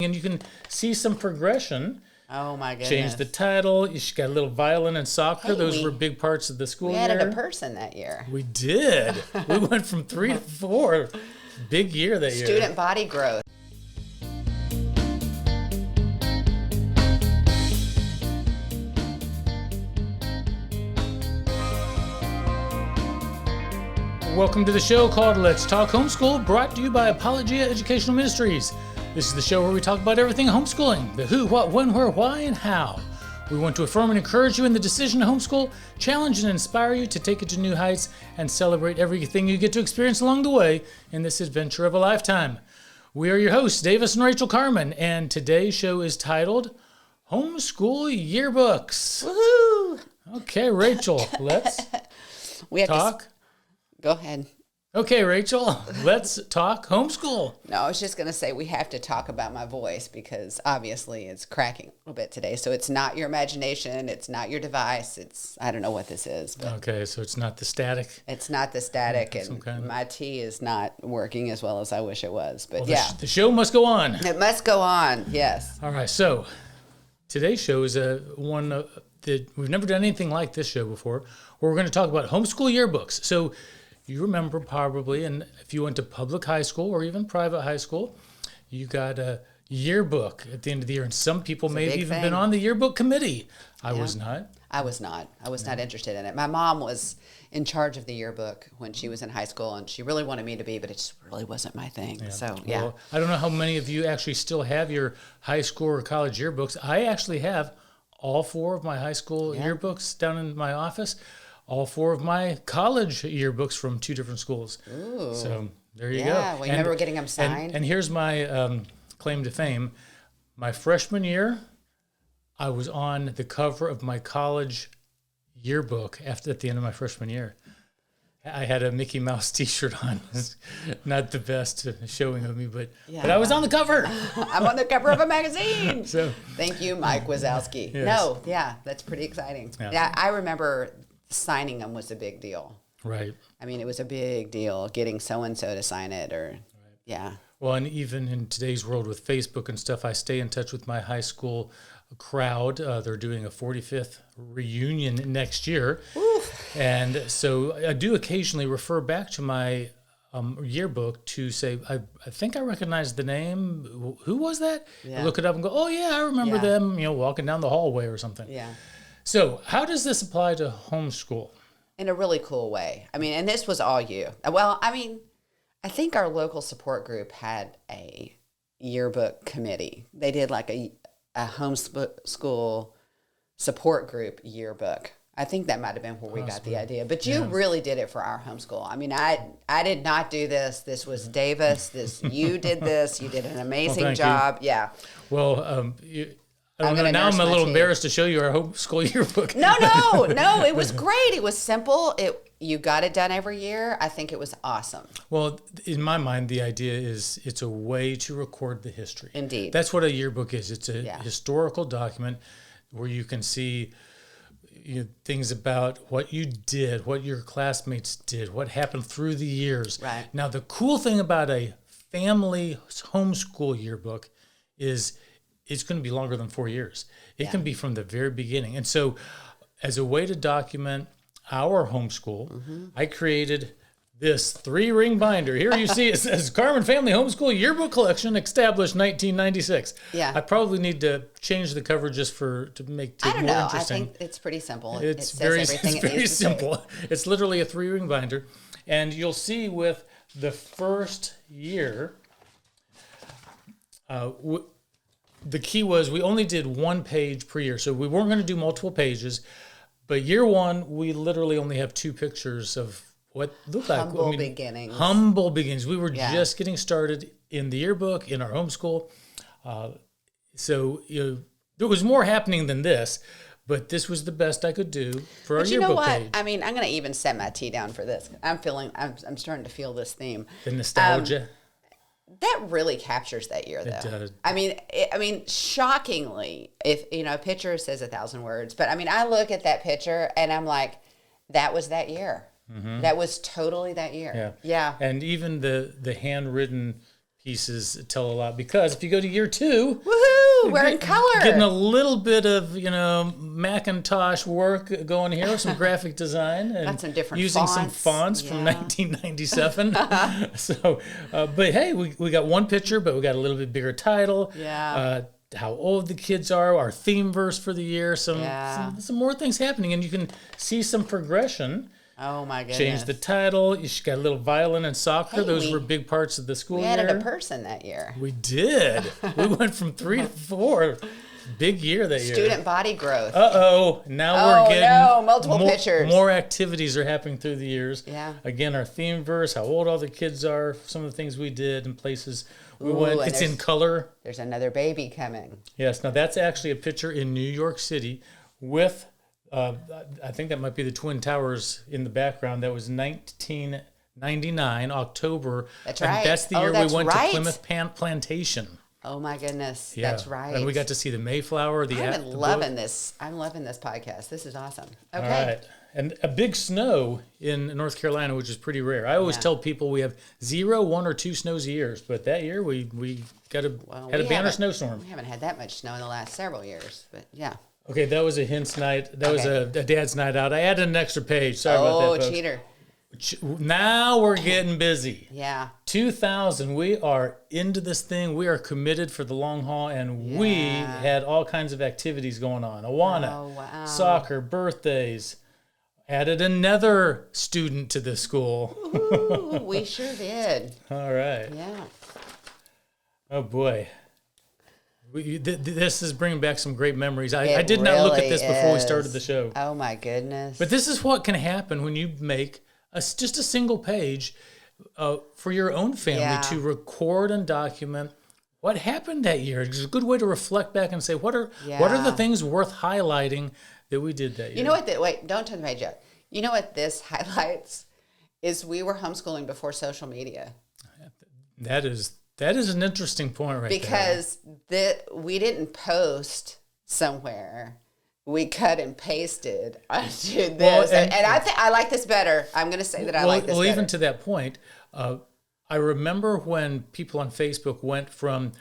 And you can see some progression. Oh my goodness. Change the title. She got a little violin and soccer. Hey, Those were big parts of the school We year. added a person that year. We did. We went from 3 to 4. Big year that year. Student body growth. Welcome to the show called Let's Talk Homeschool, brought to you by Apologia Educational Ministries. This is the show where we talk about everything homeschooling, the who, what, when, where, why, and how. We want to affirm and encourage you in the decision to homeschool, challenge and inspire you to take it to new heights, and celebrate everything you get to experience along the way in this adventure of a lifetime. We are your hosts, Davis and Rachael Carman, and today's show is titled Homeschool Yearbooks. Woohoo! Okay, Rachael, let's We have talk. Go ahead. Okay, Rachael, let's talk homeschool. No, I was just going to say we have to talk about my voice because obviously it's cracking a little bit today. So it's not your imagination. It's not your device. I don't know what this is. But Okay, so it's not the static. It's not the static, and kind of- my tea is not working as well as I wish it was. But Well, yeah, the show must go on. it must go on. Yes. All right, so today's show is one that we've never done anything like this show before, where we're going to talk about homeschool yearbooks. So you remember probably, and if you went to public high school or even private high school, you got a yearbook at the end of the year, and some people may have big even thing. been on the yearbook committee. I was not. I was not. I was not interested in it. My mom was in charge of the yearbook when she was in high school, and she really wanted me to be, but it just really wasn't my thing. So, yeah. Well, I don't know how many of you actually still have your high school or college yearbooks. I actually have all 4 of my high school yearbooks down in my office. All 4 of my college yearbooks from 2 different schools. Ooh. So there you go. Yeah, well, you remember getting them signed? And here's my claim to fame. My freshman year, I was on the cover of my college yearbook at the end of my freshman year. I had a Mickey Mouse T-shirt on. Not the best showing of me, but I was on the cover. I'm on the cover of a magazine. So Thank you, Mike Wazowski. Yes. No, yeah, that's pretty exciting. Yeah. Yeah, I remember signing them was a big deal. right. I mean, it was a big deal getting so-and-so to sign it yeah. Well, and even in today's world with Facebook and stuff, I stay in touch with my high school crowd. They're doing a 45th reunion next year. Oof. And so I do occasionally refer back to my yearbook to say, I think I recognize the name. Who was that? Yeah. I look it up and go, oh, yeah, I remember Yeah. them, walking down the hallway or something. Yeah. So how does this apply to homeschool? In a really cool way. I mean, and this was all you. Well, I mean, I think our local support group had a yearbook committee. They did like a homeschool support group yearbook. I think that might have been where we got the idea. But you really did it for our homeschool. I mean, I did not do this. This was Davis. You did this. You did an amazing thank you. job. Yeah. Well, I don't know. gonna Now nurse I'm a my little tea. embarrassed to show you our homeschool yearbook. No, it was great. It was simple. You got it done every year. I think it was awesome. Well, in my mind, the idea is it's a way to record the history. Indeed. That's what a yearbook is. It's a Yeah. historical document where you can see things about what you did, what your classmates did, what happened through the years. Right. Now, the cool thing about a family homeschool yearbook is it's going to be longer than 4 years. It can be from the very beginning. And so as a way to document our homeschool, I created this 3-ring binder. Here you see it says Carman Family Homeschool Yearbook Collection, established 1996. Yeah. I probably need to change the cover just to make it I don't more know. I interesting. think it's pretty simple. It's it says very, everything it's it very needs to say. simple. It's literally a 3-ring binder. And you'll see with the first year, the key was we only did 1 page per year. So we weren't going to do multiple pages. But year 1, we literally only have 2 pictures of what looked like. Humble beginnings. Humble beginnings. We were Yeah. just getting started in the yearbook, in our homeschool. So there was more happening than this. But this was the best I could do for our But you yearbook know what? page. I mean, I'm going to even set my tea down for this. I'm starting to feel this theme. The nostalgia. That really captures that year, though. does. I mean, shockingly, if a picture says 1,000 words, but I mean, I look at that picture and I'm like, that was that year. That was totally that year. Yeah. Yeah. And even the handwritten pieces tell a lot, because if you go to year 2, woohoo, we're in color. Getting a little bit of, Macintosh work going here with some graphic design and got some different using fonts. some fonts from 1997. So, but hey, we got one picture, but we got a little bit bigger title. Yeah. How old the kids are, our theme verse for the year, some more things happening, and you can see some progression. Oh my goodness. Change the title. You got a little violin and soccer. Hey, Those were big parts of the school year. We added a person that year. We did. We went from 3 to 4. Big year that year. Student body growth. Now we're getting multiple pictures. More activities are happening through the years. Yeah. Again, our theme verse, how old all the kids are, some of the things we did and places we went. It's in color. There's another baby coming. Yes. Now that's actually a picture in New York City with, I think that might be the Twin Towers in the background. That was 1999, October. That's right. And that's the year we went to Plymouth Plantation. Oh my goodness, yeah. That's right. And we got to see the Mayflower. I'm loving this. I'm loving this podcast. This is awesome. Okay. All right. And a big snow in North Carolina, which is pretty rare. I always tell people we have 0, 1, or 2 snows a year, but that year we had a banner snowstorm. We haven't had that much snow in the last several years, but yeah. Okay, that was a hints night. That was a dad's night out. I added an extra page. Sorry about that, folks. Oh, cheater. Now we're getting busy. Yeah. 2000, we are into this thing. We are committed for the long haul, and we had all kinds of activities going on. Awana, soccer, birthdays. Added another student to the school. Ooh, we sure did. All right. Yeah. Oh, boy. This is bringing back some great memories. I did not look at this before we started the show. Oh, my goodness. But this is what can happen when you make just a single page for your own family to record and document what happened that year. It's a good way to reflect back and say, what are the things worth highlighting that we did that year? You know what? Wait, don't turn the page up. You know what this highlights is we were homeschooling before social media. That is an interesting point right because we didn't post somewhere. We cut and pasted onto this. And I like this better. I'm going to say that I like this better. Well, even to that point, I remember when people on Facebook went from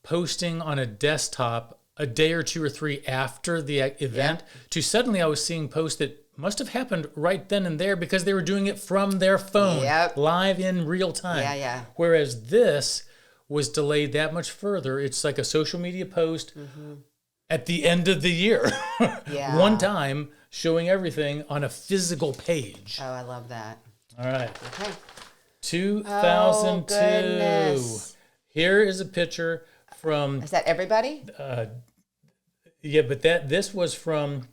posting on a desktop a day or 2 or 3 after the event to suddenly I was seeing posts that must have happened right then and there because they were doing it from their phone, live in real time. Whereas this was delayed that much further. It's like a social media post at the end of the year. One time showing everything on a physical page. Oh, I love that. All right. Okay. 2002. Oh, here is a picture from... Is that everybody? Yeah, but this was from...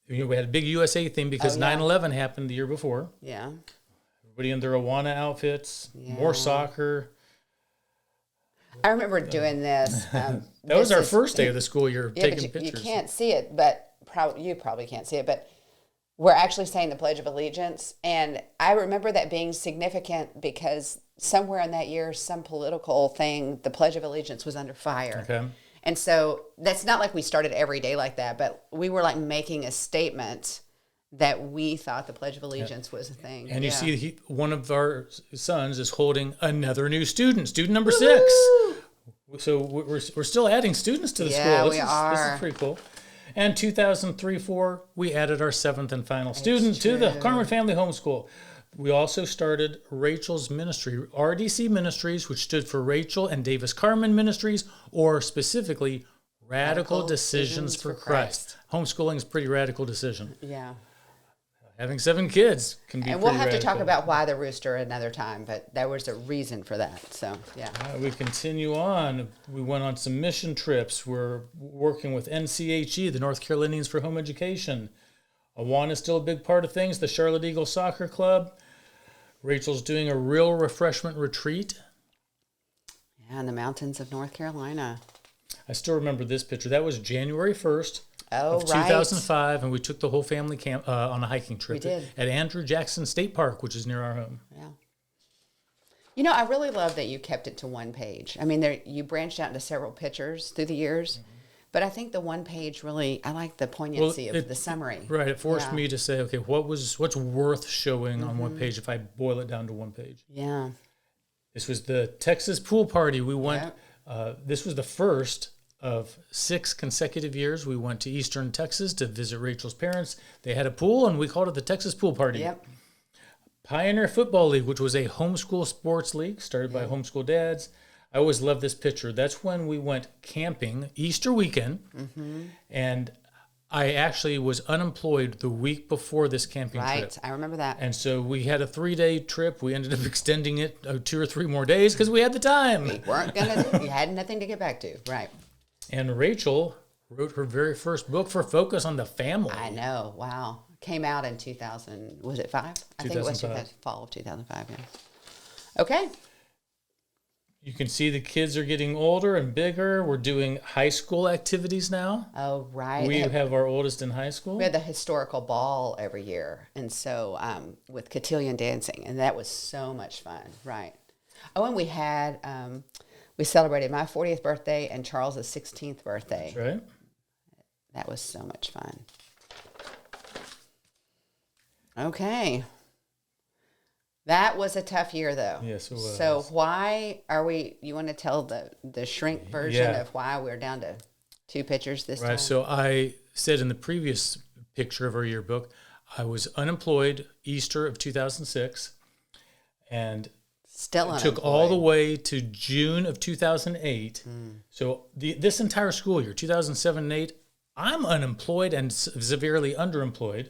we had a big USA theme because 9/11 happened the year before. Yeah. Everybody in their Awana outfits, more soccer. I remember doing this. That was our first day of the school year, taking pictures. You can't see it, but you probably can't see it, but we're actually saying the Pledge of Allegiance. And I remember that being significant because somewhere in that year, some political thing, the Pledge of Allegiance was under fire. Okay. And so that's not like we started every day like that, but we were like making a statement that we thought the Pledge of Allegiance was a thing. And you see one of our sons is holding another new student number 6. So we're still adding students to the school. Yeah, This is pretty cool. And 2003-04, we added our 7th and final student to the Carman Family Homeschool. We also started Rachel's ministry, RDC Ministries, which stood for Rachael and Davis Carman Ministries, or specifically Radical Decisions for Christ. Homeschooling is a pretty radical decision. Yeah. Having 7 kids can be And we'll pretty have radical. to talk about why the rooster another time, but there was a reason for that. So, yeah. We continue on. We went on some mission trips. We're working with NCHE, the North Carolinians for Home Education. Awana is still a big part of things, the Charlotte Eagle Soccer Club. Rachel's doing a real refreshment retreat. Yeah, in the mountains of North Carolina. I still remember this picture. That was January 1st. of 2005, and we took the whole family camp on a hiking trip. We did. At Andrew Jackson State Park, which is near our home. Yeah. You know, I really love that you kept it to one page. I mean, you branched out into several pictures through the years, but I think the one page really, I like the poignancy of the summary. Right. It forced me to say, okay, what's worth showing on one page if I boil it down to one page? Yeah. This was the Texas pool party. We went, Yep. This was the first of 6 consecutive years. We went to Eastern Texas to visit Rachel's parents. They had a pool, and we called it the Texas Pool Party. Yep. Pioneer Football League, which was a homeschool sports league started by homeschool dads. I always love this picture. That's when we went camping Easter weekend, and I actually was unemployed the week before this camping trip. Right. I remember that. And so we had a 3-day trip. We ended up extending it 2 or 3 more days because we had the time. We weren't you had nothing to get back to. Right. And Rachel wrote her very first book for Focus on the Family. I know. Wow. Came out in 2000. Was it 5? I think it was 2005. fall of 2005. Yeah. Okay. You can see the kids are getting older and bigger. We're doing high school activities now. Oh, right. We have our oldest in high school. We had the historical ball every year, and so with cotillion dancing, and that was so much fun. Right. Oh, and we had we celebrated my 40th birthday and Charles's 16th birthday. That's right. That was so much fun. Okay. That was a tough year, though. Yes, it was. So why are we? You want to tell the shrink version Yeah. of why we're down to 2 pitchers this time? Right. So I said in the previous picture of our yearbook, I was unemployed Easter of 2006, and Still it took all the way to June of 2008. So this entire school year, 2007 and 8, I'm unemployed and severely underemployed.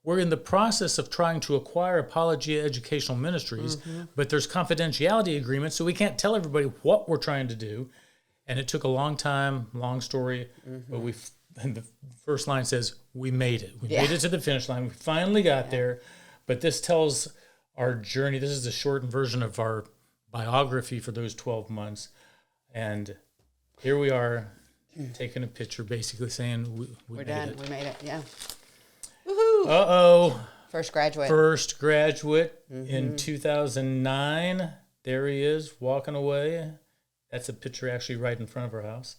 We're in the process of trying to acquire Apologia Educational Ministries, but there's confidentiality agreements, so we can't tell everybody what we're trying to do. And it took a long time, long story, but and the first line says, we made it. We made it to the finish line. We finally got there. But this tells our journey. This is the shortened version of our biography for those 12 months. And here we are taking a picture, basically saying we're done. it. We made it. Yeah. Uh-oh. First graduate. First graduate in 2009. There he is, walking away. That's a picture actually right in front of our house.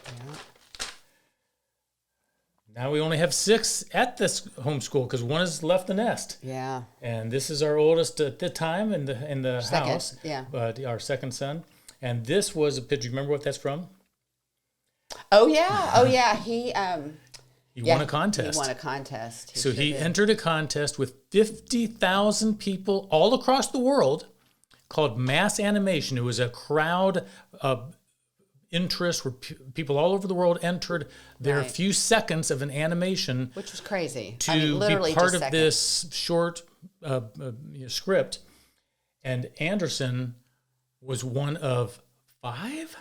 Yeah. Now we only have 6 at this homeschool because 1 has left the nest. Yeah. And this is our oldest at the time in the Second, house. yeah. Our second son. And this was a picture. Remember what that's from? Oh yeah. Oh yeah. He won a contest. He won a contest. So he did. entered a contest with 50,000 people all across the world called Mass Animation. It was a crowd interest where people all over the world entered their Right. few seconds of an animation which was crazy. to literally be part just of seconds. this short script. And Anderson was one of 5?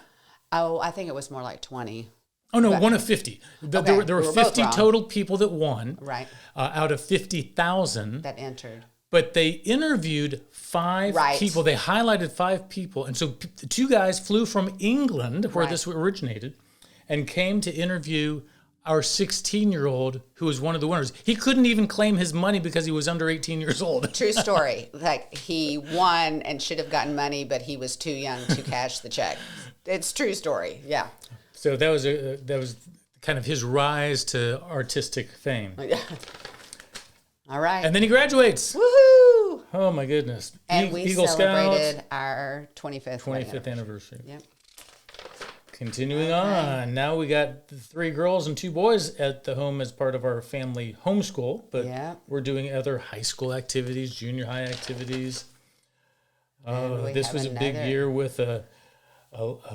Oh, I think it was more like 20. Oh, no, But- one of 50. There Okay, were we were both 50 wrong. total people that won Right. out of 50,000. That entered. But they interviewed 5 Right. people. They highlighted 5 people. And so the 2 guys flew from England, where Right. this originated, and came to interview our 16-year-old who was one of the winners. He couldn't even claim his money because he was under 18 years old. True story. Like he won and should have gotten money, but he was too young to cash the check. It's true story. Yeah. So that was kind of his rise to artistic fame. All right. And then he graduates. Woohoo! Oh, my goodness. And we Eagle celebrated Scouts, our 25th 25th anniversary. Yep. Continuing on, now we got 3 girls and 2 boys at the home as part of our family homeschool, but Yeah. we're doing other high school activities, junior high activities. And we This have was a big another- year with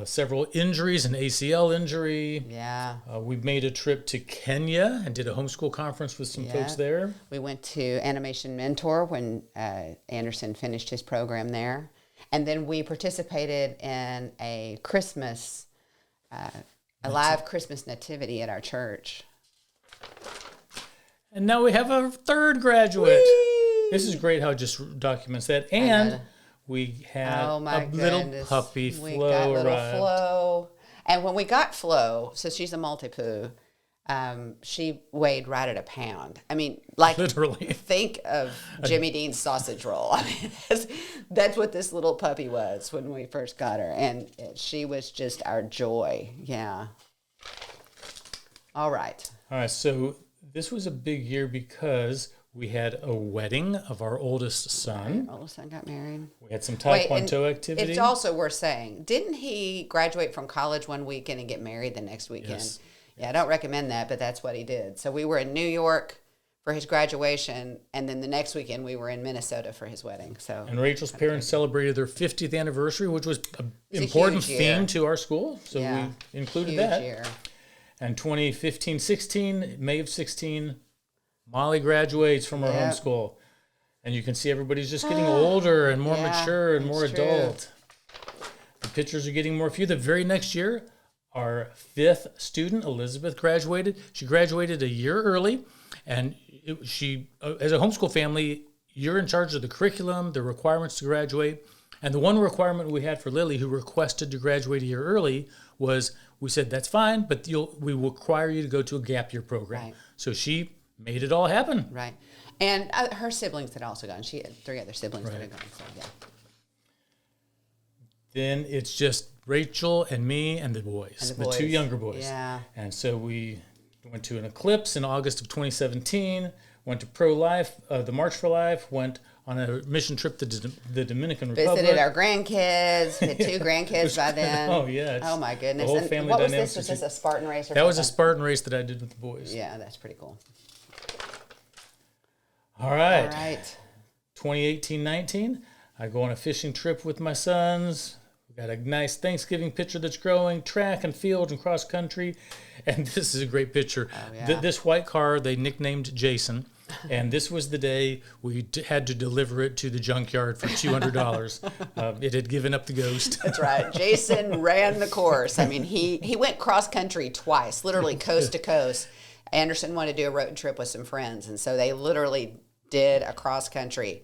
several injuries, an ACL injury. Yeah. We made a trip to Kenya and did a homeschool conference with some folks there. We went to Animation Mentor when Anderson finished his program there. And then we participated in a Christmas, a live Christmas nativity at our church. And now we have a 3rd graduate. Whee! This is great how it just documents that. And know. we had Oh my a little goodness. puppy, We Flo, got little arrived. Flo. And when we got Flo, so she's a Maltipoo, she weighed right at a pound. I mean, like Literally. think of Jimmy Dean's sausage roll. I mean, that's what this little puppy was when we first got her. And she was just our joy. Yeah. All right. All right, so this was a big year because We had a wedding of our oldest son. Our oldest son got married. We had some Taekwondo activity. It's also worth saying, didn't he graduate from college one weekend and get married the next weekend? Yes. Yeah, I don't recommend that, but that's what he did. So we were in New York for his graduation, and then the next weekend we were in Minnesota for his wedding. So and Rachel's parents celebrated their 50th anniversary, which was an important theme to our school. So we included that. Year. And 2015-16, May of 16, Molly graduates from our homeschool. And you can see everybody's just getting older and more mature and more adult. The pictures are getting more few. The very next year, our 5th student, Elizabeth, graduated. She graduated a year early. And she, as a homeschool family, you're in charge of the curriculum, the requirements to graduate. And the one requirement we had for Lily, who requested to graduate a year early, was we said, that's fine, but we will require you to go to a gap year program. Right. So she made it all happen. Right. And her siblings had also gone. She had 3 other siblings that had gone. So, yeah. Then it's just Rachel and me and the boys, the 2 younger boys. Yeah. And so we went to an eclipse in August of 2017, went to Pro-Life, the March for Life, went on a mission trip to the Dominican Republic. Visited our grandkids. We had 2 grandkids by then. Oh, yeah. Oh, my goodness. The whole family what was dynamics. This? Was this a Spartan race? That was a Spartan race that I did with the boys. Yeah, that's pretty cool. All right. 2018-19, I go on a fishing trip with my sons. We got a nice Thanksgiving picture that's growing, track and field and cross country. And this is a great picture. Oh, yeah. This white car, they nicknamed Jason. And this was the day we had to deliver it to the junkyard for $200. It had given up the ghost. That's right. Jason ran the course. I mean, he went cross country twice, literally coast to coast. Anderson wanted to do a road trip with some friends, and so they literally did a cross country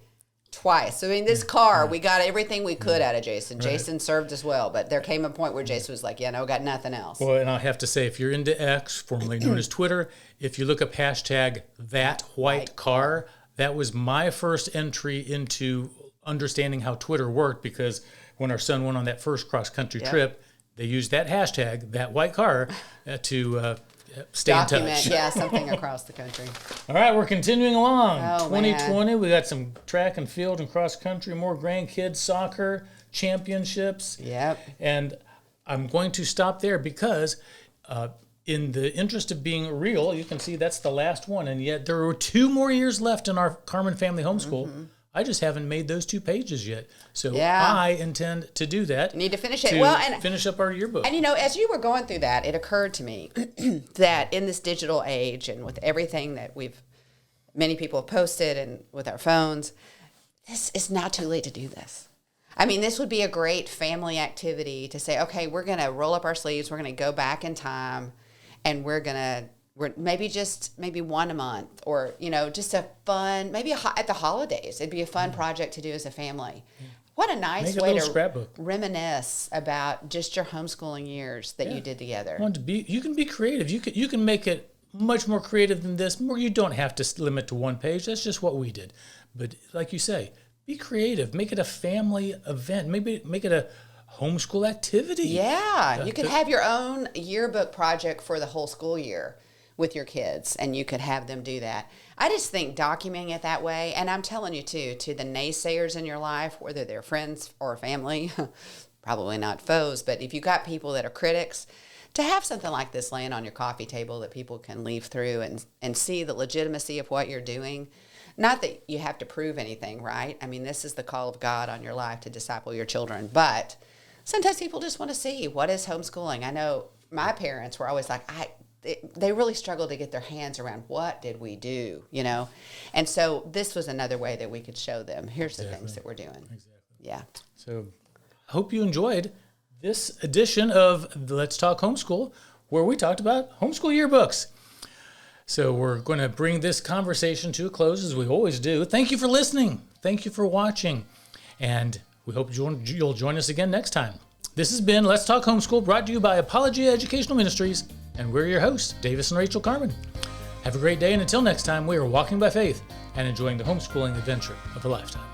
twice. So, I mean, this car, we got everything we could out of Jason. Right. Jason served as well, but there came a point where Jason was like, yeah, no, got nothing else. Well, and I have to say, if you're into X, formerly known as Twitter, if you look up hashtag that white car, that was my first entry into understanding how Twitter worked, because when our son went on that first cross-country trip, they used that hashtag, that white car, to stay document, in touch. Yeah, something across the country. All right, we're continuing along. 2020, man. We got some track and field and cross country, more grandkids, soccer, championships. Yep. And I'm going to stop there because in the interest of being real, you can see that's the last one. And yet there were 2 more years left in our Carman family homeschool. Mm-hmm. I just haven't made those 2 pages yet. So I intend to do that. You need to finish it. And finish up our yearbook. And, as you were going through that, it occurred to me that in this digital age and with everything that many people have posted and with our phones, this is not too late to do this. I mean, this would be a great family activity to say, okay, we're going to roll up our sleeves. We're going to go back in time, and we're maybe one a month, or just a fun, maybe at the holidays it'd be a fun project to do as a family. What a nice way to scrapbook. Reminisce about just your homeschooling years that you did together. You can be creative. You can make it much more creative than this. You don't have to limit to 1 page. That's just what we did. But like you say, be creative. Make it a family event. Maybe make it a homeschool activity. Yeah, you could have your own yearbook project for the whole school year with your kids, and you could have them do that. I just think documenting it that way, and I'm telling you too, to the naysayers in your life, whether they're friends or family, probably not foes, but if you got people that are critics, to have something like this laying on your coffee table that people can leaf through and see the legitimacy of what you're doing. Not that you have to prove anything, right? I mean, this is the call of God on your life to disciple your children, but sometimes people just want to see, what is homeschooling? I know my parents were always like, they really struggled to get their hands around, what did we do, And so this was another way that we could show them, here's the things that we're doing. Exactly. Yeah. So I hope you enjoyed this edition of Let's Talk Homeschool, where we talked about homeschool yearbooks. So we're going to bring this conversation to a close, as we always do. Thank you for listening. Thank you for watching. And we hope you'll join us again next time. This has been Let's Talk Homeschool, brought to you by Apologia Educational Ministries. And we're your hosts, Davis and Rachael Carman. Have a great day, and until next time, we are walking by faith and enjoying the homeschooling adventure of a lifetime.